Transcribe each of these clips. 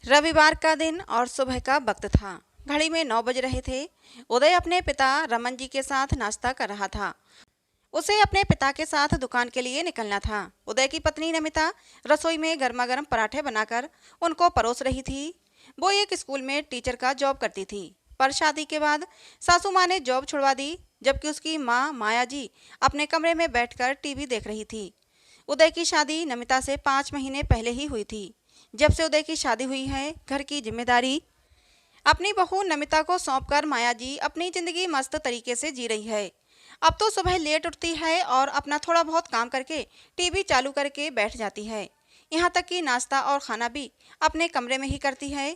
रविवार का दिन और सुबह का वक्त था। घड़ी में 9 बज रहे थे। उदय अपने पिता रमन जी के साथ नाश्ता कर रहा था। उसे अपने पिता के साथ दुकान के लिए निकलना था। उदय की पत्नी नमिता रसोई में गर्मा गर्म पराठे बनाकर उनको परोस रही थी। वो एक स्कूल में टीचर का जॉब करती थी, पर शादी के बाद सासू माँ ने जॉब छुड़वा दी, जबकि उसकी माँ माया जी अपने कमरे में बैठकर टीवी देख रही थी। उदय की शादी नमिता से 5 महीने पहले ही हुई थी। जब से उदय की शादी हुई है, घर की जिम्मेदारी अपनी बहू नमिता को सौंपकर माया जी अपनी जिंदगी मस्त तरीके से जी रही है। अब तो सुबह लेट उठती है और अपना थोड़ा बहुत काम करके टीवी चालू करके बैठ जाती है। यहाँ तक कि नाश्ता और खाना भी अपने कमरे में ही करती है।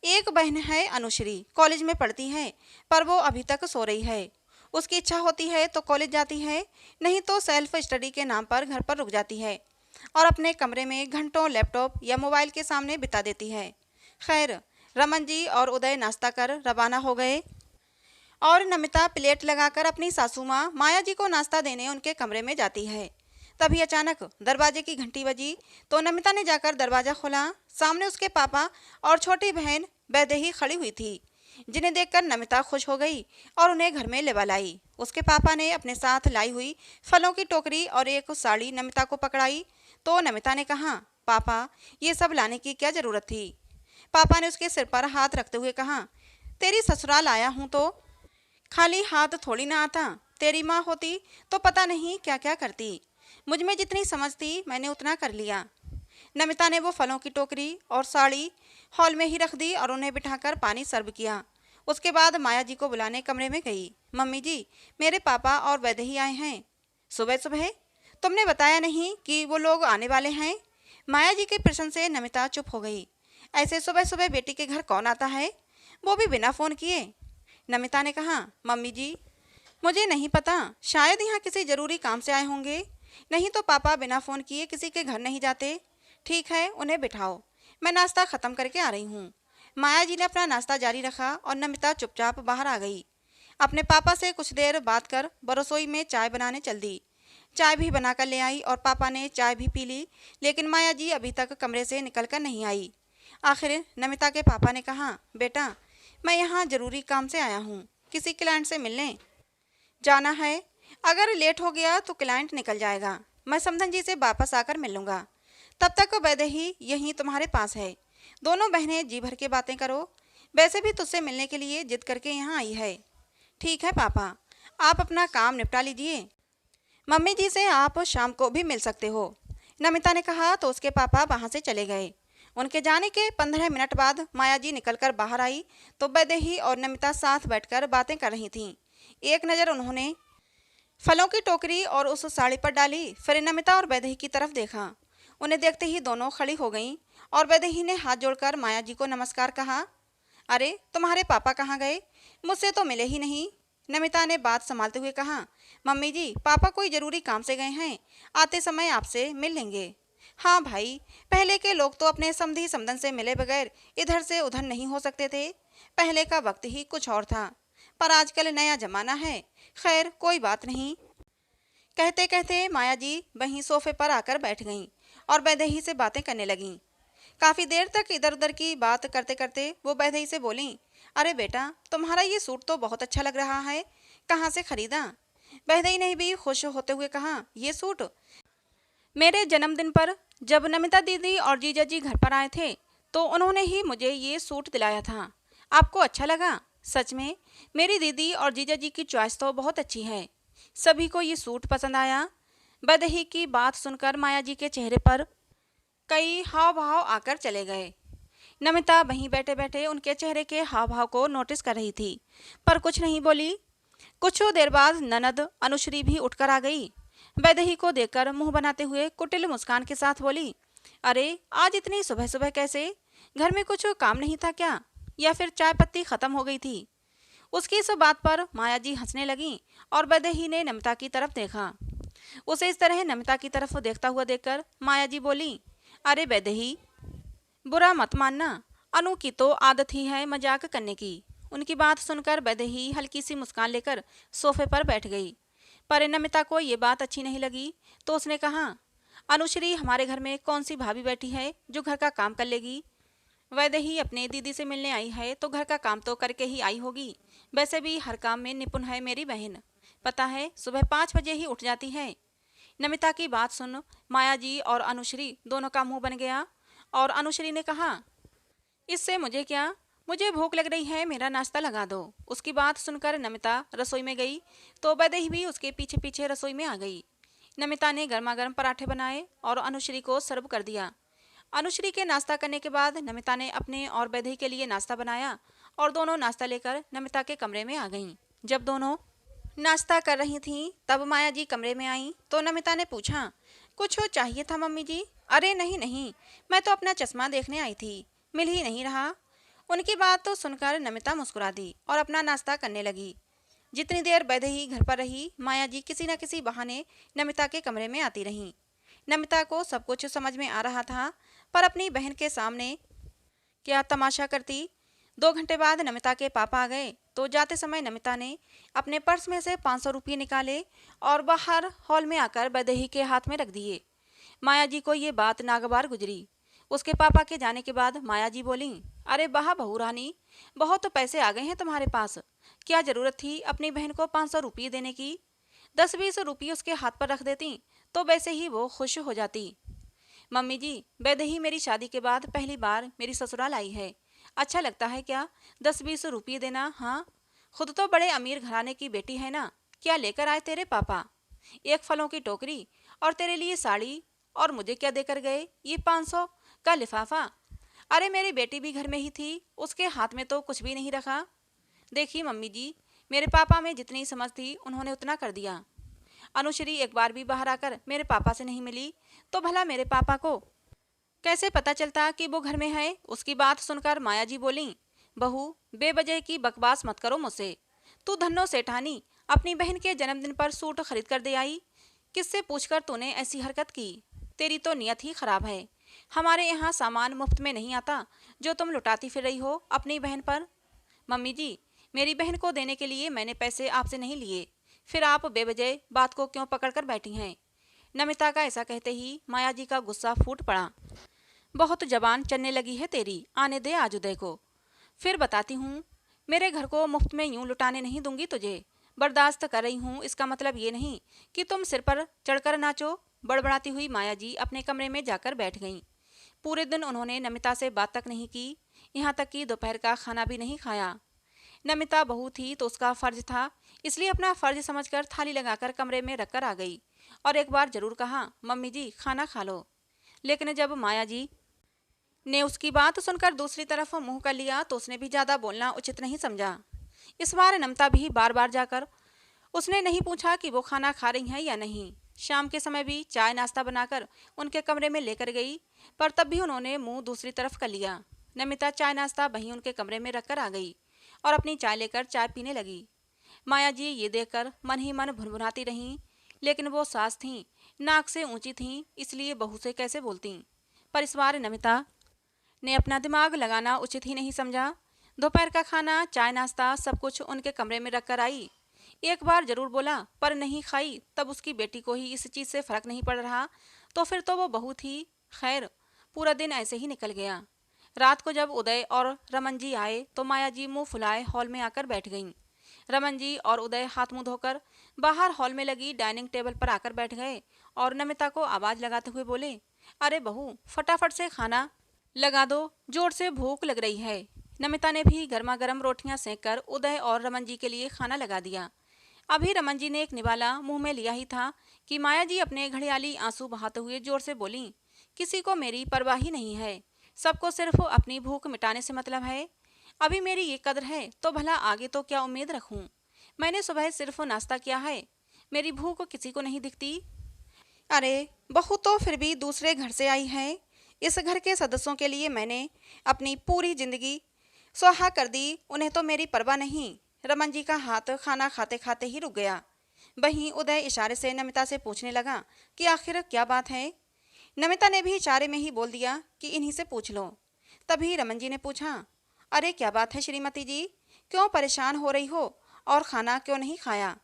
एक बहन है अनुश्री, कॉलेज में पढ़ती है, पर वो अभी तक सो रही है। उसकी इच्छा होती है तो कॉलेज जाती है, नहीं तो सेल्फ स्टडी के नाम पर घर पर रुक जाती है और अपने कमरे में घंटों लैपटॉप या मोबाइल के सामने बिता देती है। खैर, रमन जी और उदय नाश्ता कर रवाना हो गए और नमिता प्लेट लगाकर अपनी सासू माँ माया जी को नाश्ता देने उनके कमरे में जाती है। तभी अचानक दरवाजे की घंटी बजी तो नमिता ने जाकर दरवाज़ा खोला। सामने उसके पापा और छोटी बहन वैदेही खड़ी हुई थी, जिन्हें देखकर नमिता खुश हो गई और उन्हें घर में लेवा लाई। उसके पापा ने अपने साथ लाई हुई फलों की टोकरी और एक साड़ी नमिता को पकड़ाई तो नमिता ने कहा, पापा, ये सब लाने की क्या ज़रूरत थी? पापा ने उसके सिर पर हाथ रखते हुए कहा, तेरी ससुराल आया हूँ तो खाली हाथ थोड़ी ना आता। तेरी माँ होती तो पता नहीं क्या क्या करती। मुझ में जितनी समझ थी मैंने उतना कर लिया। नमिता ने वो फलों की टोकरी और साड़ी हॉल में ही रख दी और उन्हें बिठाकर पानी सर्व किया। उसके बाद माया जी को बुलाने कमरे में गई। मम्मी जी, मेरे पापा और वैदेही आए हैं। सुबह सुबह तुमने बताया नहीं कि वो लोग आने वाले हैं? माया जी के प्रश्न से नमिता चुप हो गई। ऐसे सुबह सुबह बेटी के घर कौन आता है, वो भी बिना फ़ोन किए? नमिता ने कहा, मम्मी जी, मुझे नहीं पता, शायद यहाँ किसी ज़रूरी काम से आए होंगे, नहीं तो पापा बिना फ़ोन किए किसी के घर नहीं जाते। ठीक है, उन्हें बिठाओ, मैं नाश्ता ख़त्म करके आ रही हूँ। माया जी ने अपना नाश्ता जारी रखा और नमिता चुपचाप बाहर आ गई। अपने पापा से कुछ देर बात कर वो रसोई में चाय बनाने चल दी। चाय भी बनाकर ले आई और पापा ने चाय भी पी ली, लेकिन माया जी अभी तक कमरे से निकल कर नहीं आई। आखिर नमिता के पापा ने कहा, बेटा, मैं यहाँ ज़रूरी काम से आया हूँ, किसी क्लाइंट से मिलने जाना है। अगर लेट हो गया तो क्लाइंट निकल जाएगा। मैं समधन जी से वापस आकर मिल लूँगा। तब तक वैदेही यहीं तुम्हारे पास है। दोनों बहनें जी भर के बातें करो। वैसे भी तुझसे मिलने के लिए जिद करके यहाँ आई है। ठीक है पापा, आप अपना काम निपटा लीजिए, मम्मी जी से आप शाम को भी मिल सकते हो। नमिता ने कहा तो उसके पापा वहाँ से चले गए। उनके जाने के 15 मिनट बाद माया जी निकलकर बाहर आई तो वैदेही और नमिता साथ बैठकर बातें कर रही थीं। एक नज़र उन्होंने फलों की टोकरी और उस साड़ी पर डाली, फिर नमिता और वैदेही की तरफ देखा। उन्हें देखते ही दोनों खड़ी हो गईं और वैदेही ने हाथ जोड़कर माया जी को नमस्कार कहा। अरे, तुम्हारे पापा कहाँ गए? मुझसे तो मिले ही नहीं। नमिता ने बात संभालते हुए कहा, मम्मी जी, पापा कोई ज़रूरी काम से गए हैं, आते समय आपसे मिल लेंगे। हाँ भाई, पहले के लोग तो अपने समधी समधन से मिले बगैर इधर से उधर नहीं हो सकते थे। पहले का वक्त ही कुछ और था, पर आजकल नया जमाना है। खैर, कोई बात नहीं। कहते कहते माया जी वहीं सोफे पर आकर बैठ गईं और वैदेही से बातें करने लगीं। काफ़ी देर तक इधर उधर की बात करते करते वो वैदेही से बोलीं, अरे बेटा, तुम्हारा ये सूट तो बहुत अच्छा लग रहा है, कहाँ से खरीदा? वैदेही ने भी खुश होते हुए कहा, ये सूट मेरे जन्मदिन पर जब नमिता दीदी और जीजा जी घर पर आए थे तो उन्होंने ही मुझे ये सूट दिलाया था। आपको अच्छा लगा? सच में मेरी दीदी और जीजा जी की चॉइस तो बहुत अच्छी है। सभी को ये सूट पसंद आया। वैदेही की बात सुनकर माया जी के चेहरे पर कई हाव भाव आकर चले गए। नमिता वहीं बैठे बैठे उनके चेहरे के हाव भाव को नोटिस कर रही थी, पर कुछ नहीं बोली। कुछ देर बाद ननद अनुश्री भी उठकर आ गई। वैदेही को देखकर मुंह बनाते हुए कुटिल मुस्कान के साथ बोली, अरे, आज इतनी सुबह सुबह कैसे? घर में कुछ काम नहीं था क्या, या फिर चाय पत्ती खत्म हो गई थी? उसकी इस बात पर माया जी हंसने लगी और वैदेही ने नमिता की तरफ देखा। उसे इस तरह नमिता की तरफ देखता हुआ देखकर माया जी बोली, अरे वैदेही, बुरा मत मानना, अनु की तो आदत ही है मजाक करने की। उनकी बात सुनकर वैदेही हल्की सी मुस्कान लेकर सोफे पर बैठ गई, पर नमिता को ये बात अच्छी नहीं लगी तो उसने कहा, अनुश्री, हमारे घर में कौन सी भाभी बैठी है जो घर का काम कर लेगी? वैदेही अपने दीदी से मिलने आई है तो घर का काम तो करके ही आई होगी। वैसे भी हर काम में निपुण है मेरी बहन। पता है सुबह 5 बजे ही उठ जाती है। नमिता की बात सुन माया जी और अनुश्री दोनों का मुंह बन गया और अनुश्री ने कहा, इससे मुझे क्या, मुझे भूख लग रही है, मेरा नाश्ता लगा दो। उसकी बात सुनकर नमिता रसोई में गई तो वैदेही भी उसके पीछे पीछे रसोई में आ गई। नमिता ने गर्मा गर्म पराठे बनाए और अनुश्री को सर्व कर दिया। अनुश्री के नाश्ता करने के बाद नमिता ने अपने और वैदेही के लिए नाश्ता बनाया और दोनों नाश्ता लेकर नमिता के कमरे में आ गईं। जब दोनों नाश्ता कर रही थीं तब माया जी कमरे में आईं तो नमिता ने पूछा, कुछ चाहिए था मम्मी जी? अरे नहीं नहीं, मैं तो अपना चश्मा देखने आई थी, मिल ही नहीं रहा। उनकी बात तो सुनकर नमिता मुस्कुरा दी और अपना नाश्ता करने लगी। जितनी देर वैदेही घर पर रही माया जी किसी न किसी बहाने नमिता के कमरे में आती रहीं। नमिता को सब कुछ समझ में आ रहा था पर अपनी बहन के सामने क्या तमाशा करती। 2 घंटे बाद नमिता के पापा आ गए तो जाते समय नमिता ने अपने पर्स में से 500 रुपये निकाले और बाहर हॉल में आकर वैदेही के हाथ में रख दिए। माया जी को ये बात नागवार गुजरी। उसके पापा के जाने के बाद माया जी बोली, अरे वाह बहू रानी, बहुत तो पैसे आ गए हैं तुम्हारे पास। क्या जरूरत थी अपनी बहन को 500 रुपये देने की? 10-20 रुपये उसके हाथ पर रख देती तो वैसे ही वो खुश हो जाती। मम्मी जी, वैदेही मेरी शादी के बाद पहली बार मेरी ससुराल आई है। अच्छा लगता है क्या 10-20 रुपये देना? हाँ, खुद तो बड़े अमीर घराने की बेटी है ना। क्या लेकर आए तेरे पापा? एक फलों की टोकरी और तेरे लिए साड़ी, और मुझे क्या देकर गए? ये 500 का लिफाफा। अरे मेरी बेटी भी घर में ही थी, उसके हाथ में तो कुछ भी नहीं रखा। देखी मम्मी जी, मेरे पापा में जितनी समझ थी उन्होंने उतना कर दिया। अनुश्री एक बार भी बाहर आकर मेरे पापा से नहीं मिली तो भला मेरे पापा को कैसे पता चलता कि वो घर में है? उसकी बात सुनकर माया जी बोली, बहू बेवजह की बकवास मत करो मुझसे। तू धन्नो सेठानी अपनी बहन के जन्मदिन पर सूट खरीद कर दे आई। किससे पूछकर तूने ऐसी हरकत की? तेरी तो नियत ही खराब है। हमारे यहाँ सामान मुफ्त में नहीं आता जो तुम लुटाती फिर रही हो अपनी बहन पर। मम्मी जी, मेरी बहन को देने के लिए मैंने पैसे आपसे नहीं लिए, फिर आप बेवजह बात को क्यों पकड़ कर बैठी हैं? नमिता का ऐसा कहते ही माया जी का गुस्सा फूट पड़ा। बहुत जबान चलने लगी है तेरी, आने दे आज उदय को, फिर बताती हूँ। मेरे घर को मुफ्त में यूं लुटाने नहीं दूंगी तुझे। बर्दाश्त कर रही हूँ इसका मतलब ये नहीं कि तुम सिर पर चढ़कर नाचो। बड़बड़ाती हुई माया जी अपने कमरे में जाकर बैठ गईं। पूरे दिन उन्होंने नमिता से बात तक नहीं की, यहाँ तक कि दोपहर का खाना भी नहीं खाया। नमिता बहू थी तो उसका फर्ज था, इसलिए अपना फर्ज समझकर थाली लगाकर कमरे में रखकर आ गई और एक बार जरूर कहा, मम्मी जी खाना खा लो। लेकिन जब माया जी ने उसकी बात सुनकर दूसरी तरफ मुंह कर लिया तो उसने भी ज्यादा बोलना उचित नहीं समझा। इस बार नमिता भी बार बार जाकर उसने नहीं पूछा कि वो खाना खा रही हैं या नहीं। शाम के समय भी चाय नाश्ता बनाकर उनके कमरे में लेकर गई पर तब भी उन्होंने मुंह दूसरी तरफ कर लिया। नमिता चाय नाश्ता वहीं उनके कमरे में रखकर आ गई और अपनी चाय लेकर चाय पीने लगी। माया जी ये देखकर मन ही मन भुनभुनाती रहीं, लेकिन वो सास थीं, नाक से ऊंची थीं, इसलिए बहू से कैसे बोलती। पर इस बार नमिता ने अपना दिमाग लगाना उचित ही नहीं समझा। दोपहर का खाना चाय नाश्ता सब कुछ उनके कमरे में रखकर आई। एक बार जरूर बोला पर नहीं खाई, तब उसकी बेटी को ही इस चीज से फर्क नहीं पड़ रहा तो फिर तो वो बहू थी। खैर पूरा दिन ऐसे ही निकल गया। रात को जब उदय और रमन जी आए तो माया जी मुंह फुलाए हॉल में आकर बैठ गईं। रमन जी और उदय हाथ मुंह धोकर बाहर हॉल में लगी डाइनिंग टेबल पर आकर बैठ गए और नमिता को आवाज लगाते हुए बोले, अरे बहू फटाफट से खाना लगा दो, जोर से भूख लग रही है। नमिता ने भी गर्मा गर्म रोटियां सेक कर उदय और रमन जी के लिए खाना लगा दिया। अभी रमन जी ने एक निवाला मुंह में लिया ही था कि माया जी अपने घड़ियाली आंसू बहाते हुए जोर से बोली, किसी को मेरी परवाह ही नहीं है, सबको सिर्फ अपनी भूख मिटाने से मतलब है। अभी मेरी ये कदर है तो भला आगे तो क्या उम्मीद रखूं? मैंने सुबह सिर्फ नाश्ता किया है, मेरी भूख किसी को नहीं दिखती। अरे बहू तो फिर भी दूसरे घर से आई है, इस घर के सदस्यों के लिए मैंने अपनी पूरी जिंदगी सुहा कर दी, उन्हें तो मेरी परवाह नहीं। रमन जी का हाथ खाना खाते खाते ही रुक गया। वहीं उदय इशारे से नमिता से पूछने लगा कि आखिर क्या बात है। नमिता ने भी इशारे में ही बोल दिया कि इन्हीं से पूछ लो। तभी रमन जी ने पूछा, अरे क्या बात है श्रीमती जी, क्यों परेशान हो रही हो और खाना क्यों नहीं खाया?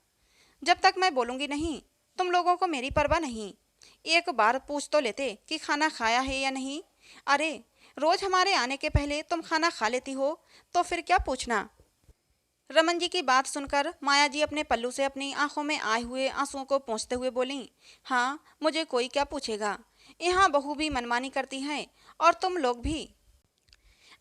जब तक मैं बोलूँगी नहीं तुम लोगों को मेरी परवाह नहीं। एक बार पूछ तो लेते कि खाना खाया है या नहीं। अरे रोज हमारे आने के पहले तुम खाना खा लेती हो, तो फिर क्या पूछना। रमन जी की बात सुनकर माया जी अपने पल्लू से अपनी आंखों में आए हुए आंसुओं को पोंछते हुए बोली, हाँ, मुझे कोई क्या पूछेगा। यहाँ बहू भी मनमानी करती है और तुम लोग भी।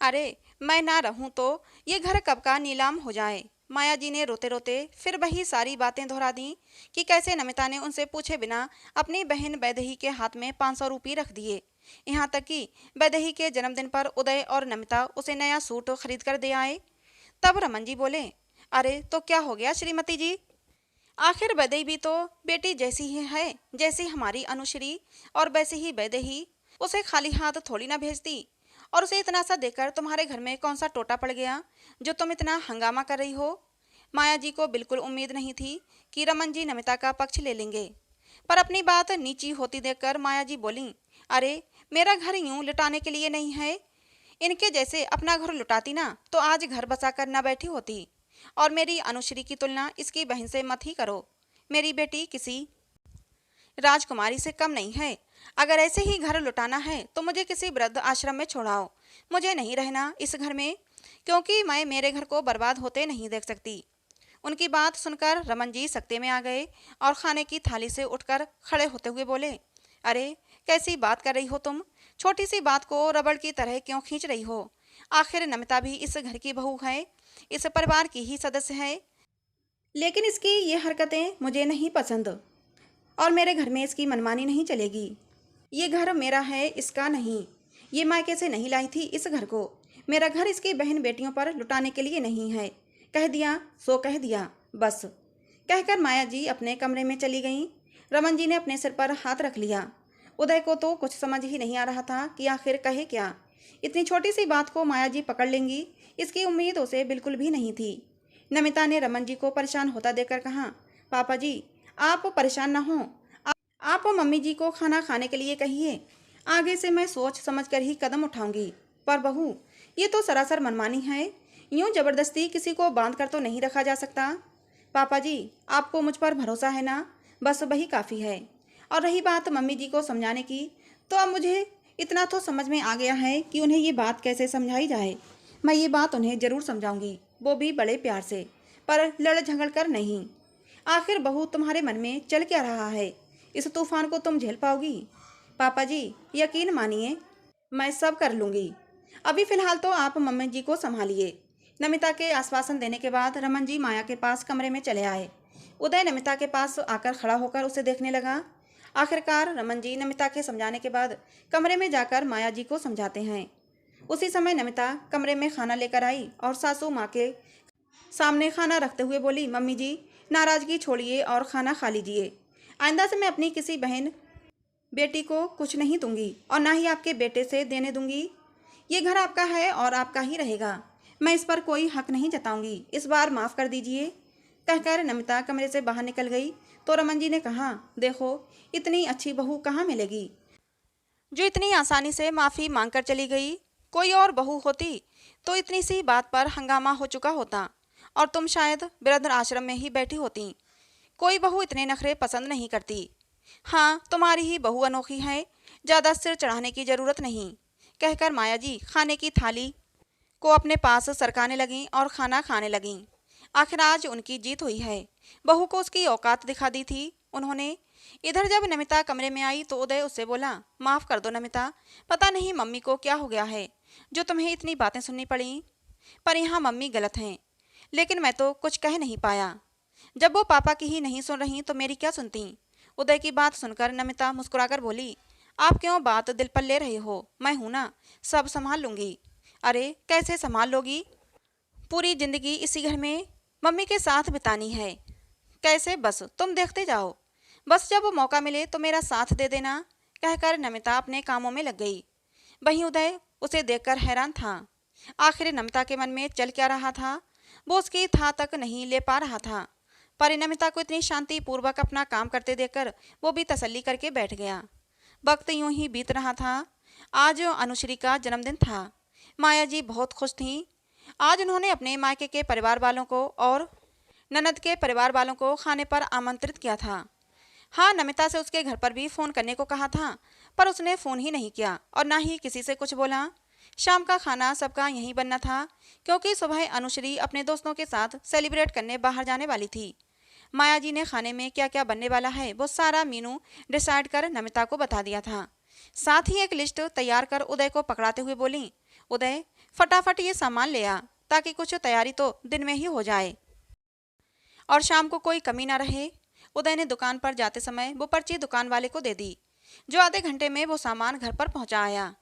अरे, मैं ना रहूं तो ये घर कब का नीलाम हो जाए। माया जी ने रोते रोते फिर वही सारी बातें दोहरा दी कि कैसे नमिता ने उनसे पूछे बिना अपनी बहन वैदेही के हाथ में 500 रुपये रख दिए। यहाँ तक कि वैदेही के जन्मदिन पर उदय और नमिता उसे नया सूट खरीद कर दे आए। तब रमन जी बोले, अरे तो क्या हो गया श्रीमती जी, आखिर वैदेही भी तो बेटी जैसी ही है जैसी हमारी अनुश्री, और वैसे ही वैदेही उसे खाली हाथ थोड़ी ना भेजती। और उसे इतना सा देकर तुम्हारे घर में कौन सा टोटा पड़ गया जो तुम इतना हंगामा कर रही हो। माया जी को बिल्कुल उम्मीद नहीं थी कि रमन जी नमिता का पक्ष ले लेंगे, पर अपनी बात नीची होती देखकर माया जी बोली, अरे, मेरा घर यूं लुटाने के लिए नहीं है। इनके जैसे अपना घर लुटाती ना तो आज घर बसा कर ना बैठी होती। और मेरी अनुश्री की तुलना इसकी बहन से मत ही करो। मेरी बेटी किसी राजकुमारी से कम नहीं है। अगर ऐसे ही घर लुटाना है तो मुझे किसी वृद्ध आश्रम में छोड़ाओ। मुझे नहीं रहना इस घर में, क्योंकि मैं मेरे घर को बर्बाद होते नहीं देख सकती। उनकी बात सुनकर रमन जी सकते में आ गए और खाने की थाली से उठकर खड़े होते हुए बोले, अरे, कैसी बात कर रही हो तुम। छोटी सी बात को रबड़ की तरह क्यों खींच रही हो। आखिर नमिता भी इस घर की बहू है, इस परिवार की ही सदस्य है। लेकिन इसकी ये हरकतें मुझे नहीं पसंद और मेरे घर में इसकी मनमानी नहीं चलेगी। ये घर मेरा है, इसका नहीं। ये मायके से नहीं लाई थी इस घर को। मेरा घर इसकी बहन बेटियों पर लुटाने के लिए नहीं है। कह दिया सो कह दिया, बस। कहकर माया जी अपने कमरे में चली गईं। रमन जी ने अपने सिर पर हाथ रख लिया। उदय को तो कुछ समझ ही नहीं आ रहा था कि आखिर कहे क्या। इतनी छोटी सी बात को माया जी पकड़ लेंगी, इसकी उम्मीद उसे बिल्कुल भी नहीं थी। नमिता ने रमन जी को परेशान होता देखकर कहा, पापा जी, आप परेशान ना हो। आप मम्मी जी को खाना खाने के लिए कहिए। आगे से मैं सोच समझ कर ही कदम उठाऊंगी। पर बहू, ये तो सरासर मनमानी है। यूं जबरदस्ती किसी को बांध कर तो नहीं रखा जा सकता। पापा जी, आपको मुझ पर भरोसा है ना, बस वही काफ़ी है। और रही बात मम्मी जी को समझाने की, तो अब मुझे इतना तो समझ में आ गया है कि उन्हें ये बात कैसे समझाई जाए। मैं ये बात उन्हें ज़रूर समझाऊंगी, वो भी बड़े प्यार से, पर लड़ झगड़ कर नहीं। आखिर बहू, तुम्हारे मन में चल क्या रहा है। इस तूफान को तुम झेल पाओगी। पापा जी, यकीन मानिए, मैं सब कर लूँगी। अभी फ़िलहाल तो आप मम्मी जी को संभालिए। नमिता के आश्वासन देने के बाद रमन जी माया के पास कमरे में चले आए। उदय नमिता के पास आकर खड़ा होकर उसे देखने लगा। आखिरकार रमन जी नमिता के समझाने के बाद कमरे में जाकर माया जी को समझाते हैं। उसी समय नमिता कमरे में खाना लेकर आई और सासू माँ के सामने खाना रखते हुए बोली, मम्मी जी, नाराज़गी छोड़िए और खाना खा लीजिए। आइंदा से मैं अपनी किसी बहन बेटी को कुछ नहीं दूंगी और ना ही आपके बेटे से देने दूंगी। ये घर आपका है और आपका ही रहेगा। मैं इस पर कोई हक नहीं जताऊंगी। इस बार माफ़ कर दीजिए। कहकर नमिता कमरे से बाहर निकल गई तो रमन जी ने कहा, देखो, इतनी अच्छी बहू कहाँ मिलेगी जो इतनी आसानी से माफ़ी मांगकर चली गई। कोई और बहू होती तो इतनी सी बात पर हंगामा हो चुका होता और तुम शायद वृद्ध आश्रम में ही बैठी होती। कोई बहू इतने नखरे पसंद नहीं करती। हाँ, तुम्हारी ही बहू अनोखी है, ज़्यादा सिर चढ़ाने की ज़रूरत नहीं। कहकर माया जी खाने की थाली को अपने पास सरकाने लगीं और खाना खाने लगीं। आखिर आज उनकी जीत हुई है। बहू को उसकी औकात दिखा दी थी उन्होंने। इधर जब नमिता कमरे में आई तो उदय उससे बोला, माफ़ कर दो नमिता, पता नहीं मम्मी को क्या हो गया है जो तुम्हें इतनी बातें सुननी पड़ी। पर यहाँ मम्मी गलत हैं, लेकिन मैं तो कुछ कह नहीं पाया। जब वो पापा की ही नहीं सुन रही तो मेरी क्या सुनती। उदय की बात सुनकर नमिता मुस्कुराकर बोली, आप क्यों बात दिल पर ले रहे हो, मैं हूं ना, सब संभाल लूंगी। अरे, कैसे संभाल लोगी। पूरी जिंदगी इसी घर में मम्मी के साथ बितानी है। कैसे, बस तुम देखते जाओ। बस जब मौका मिले तो मेरा साथ दे देना। कहकर नमिता अपने कामों में लग गई। वहीं उदय उसे देखकर हैरान था। आखिर नमिता के मन में चल क्या रहा था वो उसकी था तक नहीं ले पा रहा था। पर नमिता को इतनी शांतिपूर्वक अपना काम करते देखकर वो भी तसल्ली करके बैठ गया। वक्त यूं ही बीत रहा था। आज अनुश्री का जन्मदिन था। माया जी बहुत खुश थीं। आज उन्होंने अपने मायके के परिवार वालों को और ननद के परिवार वालों को खाने पर आमंत्रित किया था। हाँ, नमिता से उसके घर पर भी फ़ोन करने को कहा था, पर उसने फ़ोन ही नहीं किया और ना ही किसी से कुछ बोला। शाम का खाना सबका यहीं बनना था, क्योंकि सुबह अनुश्री अपने दोस्तों के साथ सेलिब्रेट करने बाहर जाने वाली थी। माया जी ने खाने में क्या क्या बनने वाला है वो सारा मीनू डिसाइड कर नमिता को बता दिया था। साथ ही एक लिस्ट तैयार कर उदय को पकड़ाते हुए बोली, उदय फटाफट ये सामान ले आ, ताकि कुछ तैयारी तो दिन में ही हो जाए और शाम को कोई कमी ना रहे। उदय ने दुकान पर जाते समय वो पर्ची दुकान वाले को दे दी, जो आधे घंटे में वो सामान घर पर पहुंचा आया।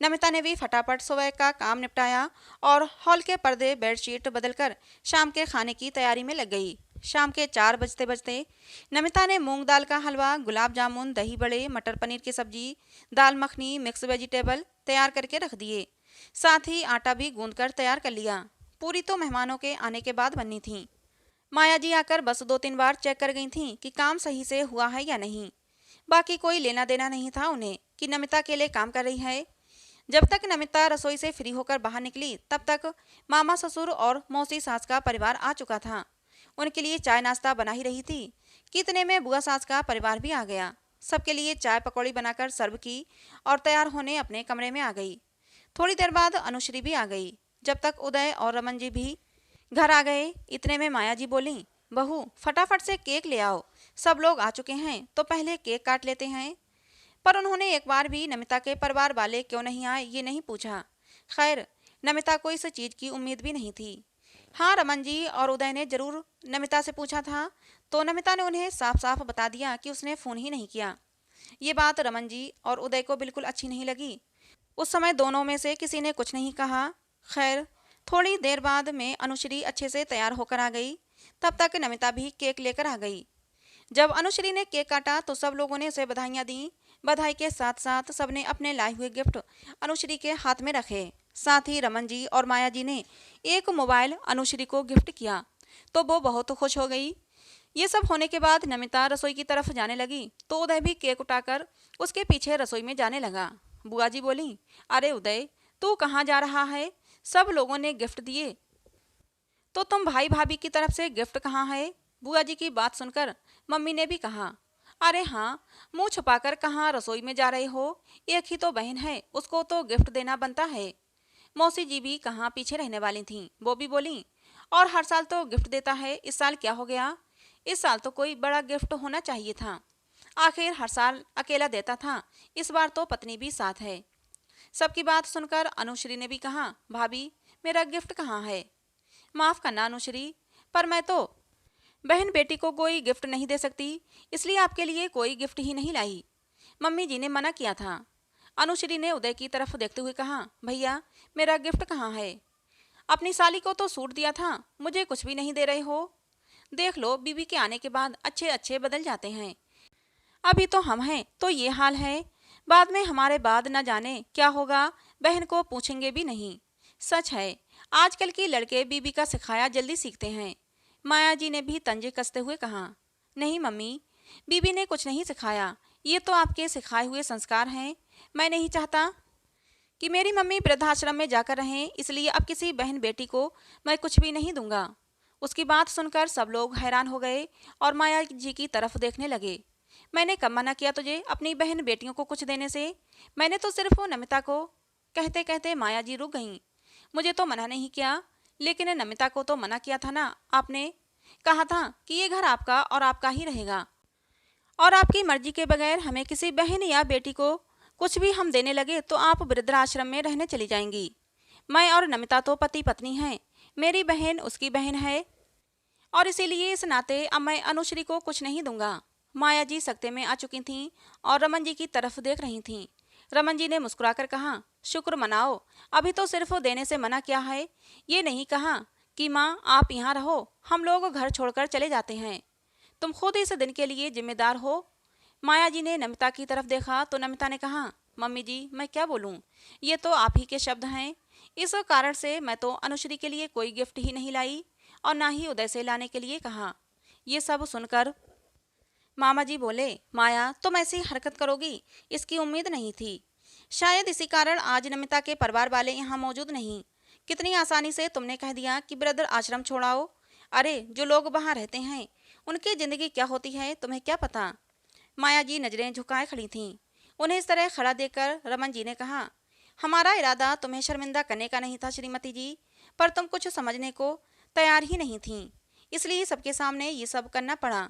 नमिता ने भी फटाफट सुबह का काम निपटाया और हॉल के पर्दे बेडशीट बदलकर शाम के खाने की तैयारी में लग गई। शाम के 4 बजते बजते नमिता ने मूंग दाल का हलवा, गुलाब जामुन, दही बड़े, मटर पनीर की सब्जी, दाल मखनी, मिक्स वेजिटेबल तैयार करके रख दिए। साथ ही आटा भी गूंद कर तैयार कर लिया। पूरी तो मेहमानों के आने के बाद बननी थी। माया जी आकर बस 2-3 बार चेक कर गई थीं कि काम सही से हुआ है या नहीं। बाकी कोई लेना देना नहीं था उन्हें कि नमिता के लिए काम कर रही है। जब तक नमिता रसोई से फ्री होकर बाहर निकली, तब तक मामा ससुर और मौसी सास का परिवार आ चुका था। उनके लिए चाय नाश्ता बना ही रही थी कि इतने में बुआ सास का परिवार भी आ गया। सबके लिए चाय पकौड़ी बनाकर सर्व की और तैयार होने अपने कमरे में आ गई। थोड़ी देर बाद अनुश्री भी आ गई। जब तक उदय और रमन जी भी घर आ गए, इतने में माया जी बोली, बहू फटाफट से केक ले आओ, सब लोग आ चुके हैं तो पहले केक काट लेते हैं। पर उन्होंने एक बार भी नमिता के परिवार वाले क्यों नहीं आए ये नहीं पूछा। खैर, नमिता को इस चीज की उम्मीद भी नहीं थी। हाँ, रमन जी और उदय ने जरूर नमिता से पूछा था, तो नमिता ने उन्हें साफ साफ बता दिया कि उसने फोन ही नहीं किया। ये बात रमन जी और उदय को बिल्कुल अच्छी नहीं लगी। उस समय दोनों में से किसी ने कुछ नहीं कहा। खैर, थोड़ी देर बाद में अनुश्री अच्छे से तैयार होकर आ गई। तब तक नमिता भी केक लेकर आ गई। जब अनुश्री ने केक काटा तो सब लोगों ने उसे बधाइयाँ दी। बधाई के साथ साथ सबने अपने लाए हुए गिफ्ट अनुश्री के हाथ में रखे। साथ ही रमन जी और माया जी ने एक मोबाइल अनुश्री को गिफ्ट किया, तो वो बहुत खुश हो गई। ये सब होने के बाद नमिता रसोई की तरफ जाने लगी तो उदय भी केक उठाकर उसके पीछे रसोई में जाने लगा। बुआ जी बोली, अरे उदय, तू कहाँ जा रहा है? सब लोगों ने गिफ्ट दिए तो तुम भाई भाभी की तरफ से गिफ्ट कहाँ है? बुआ जी की बात सुनकर मम्मी ने भी कहा, अरे हाँ, मुंह छुपाकर कहाँ रसोई में जा रहे हो? एक ही तो बहन है, उसको तो गिफ्ट देना बनता है। मौसी जी भी कहाँ पीछे रहने वाली थीं। वो भी बोली, और हर साल तो गिफ्ट देता है, इस साल क्या हो गया? इस साल तो कोई बड़ा गिफ्ट होना चाहिए था। आखिर हर साल अकेला देता था, इस बार तो पत्नी भी साथ है। सबकी बात सुनकर अनुश्री ने भी कहा, भाभी मेरा गिफ्ट कहाँ है? माफ करना अनुश्री, पर मैं तो बहन बेटी को कोई गिफ्ट नहीं दे सकती, इसलिए आपके लिए कोई गिफ्ट ही नहीं लाई। मम्मी जी ने मना किया था। अनुश्री ने उदय की तरफ देखते हुए कहा, भैया मेरा गिफ्ट कहाँ है? अपनी साली को तो सूट दिया था, मुझे कुछ भी नहीं दे रहे हो। देख लो, बीबी के आने के बाद अच्छे अच्छे बदल जाते हैं। अभी तो हम हैं तो ये हाल है, बाद में हमारे बाद न जाने क्या होगा, बहन को पूछेंगे भी नहीं। सच है, आजकल के लड़के बीबी का सिखाया जल्दी सीखते हैं। माया जी ने भी तंजे कसते हुए कहा, नहीं मम्मी, बीबी ने कुछ नहीं सिखाया, ये तो आपके सिखाए हुए संस्कार हैं। मैं नहीं चाहता कि मेरी मम्मी वृद्धाश्रम में जाकर रहें, इसलिए अब किसी बहन बेटी को मैं कुछ भी नहीं दूंगा। उसकी बात सुनकर सब लोग हैरान हो गए और माया जी की तरफ देखने लगे। मैंने कब मना किया तुझे अपनी बहन बेटियों को कुछ देने से? मैंने तो सिर्फ वो नमिता को। कहते कहते माया जी रुक गईं। मुझे तो मना नहीं किया, लेकिन नमिता को तो मना किया था ना आपने। कहा था कि ये घर आपका और आपका ही रहेगा, और आपकी मर्जी के बगैर हमें किसी बहन या बेटी को कुछ भी हम देने लगे तो आप वृद्धाश्रम में रहने चली जाएंगी। मैं और नमिता तो पति पत्नी हैं, मेरी बहन उसकी बहन है, और इसीलिए इस नाते अब मैं अनुश्री को कुछ नहीं दूंगा। माया जी सकते में आ चुकी थीं और रमन जी की तरफ देख रही थीं। रमन जी ने मुस्कुराकर कहा, शुक्र मनाओ, अभी तो सिर्फ देने से मना किया है, ये नहीं कहा कि माँ आप यहाँ रहो, हम लोग घर छोड़कर चले जाते हैं, तुम खुद इस दिन के लिए जिम्मेदार हो। माया जी ने नमिता की तरफ देखा तो नमिता ने कहा, मम्मी जी मैं क्या बोलूँ, ये तो आप ही के शब्द हैं। इस कारण से मैं तो अनुश्री के लिए कोई गिफ्ट ही नहीं लाई और ना ही उदय से लाने के लिए कहा। ये सब सुनकर मामा जी बोले, माया तुम ऐसी हरकत करोगी इसकी उम्मीद नहीं थी। शायद इसी कारण आज नमिता के परिवार वाले यहाँ मौजूद नहीं। कितनी आसानी से तुमने कह दिया कि ब्रदर आश्रम छोड़ाओ। अरे जो लोग वहाँ रहते हैं उनकी जिंदगी क्या होती है तुम्हें क्या पता। माया जी नजरें झुकाए खड़ी थीं। उन्हें इस तरह खड़ा देखकर रमन जी ने कहा, हमारा इरादा तुम्हें शर्मिंदा करने का नहीं था श्रीमती जी, पर तुम कुछ समझने को तैयार ही नहीं थीं, इसलिए सबके सामने ये सब करना पड़ा।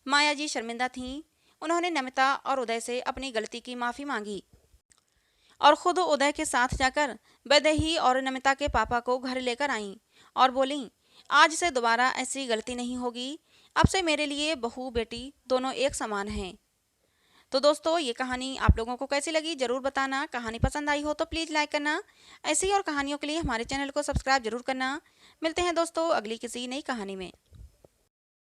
माया जी शर्मिंदा थीं। उन्होंने नमिता और उदय से अपनी गलती की माफ़ी मांगी और खुद उदय के साथ जाकर वैदेही और नमिता के पापा को घर लेकर आईं और बोलीं, आज से दोबारा ऐसी गलती नहीं होगी। अब से मेरे लिए बहू बेटी दोनों एक समान हैं। तो दोस्तों, ये कहानी आप लोगों को कैसी लगी ज़रूर बताना। कहानी पसंद आई हो तो प्लीज़ लाइक करना। ऐसी और कहानियों के लिए हमारे चैनल को सब्सक्राइब जरूर करना। मिलते हैं दोस्तों अगली किसी नई कहानी में।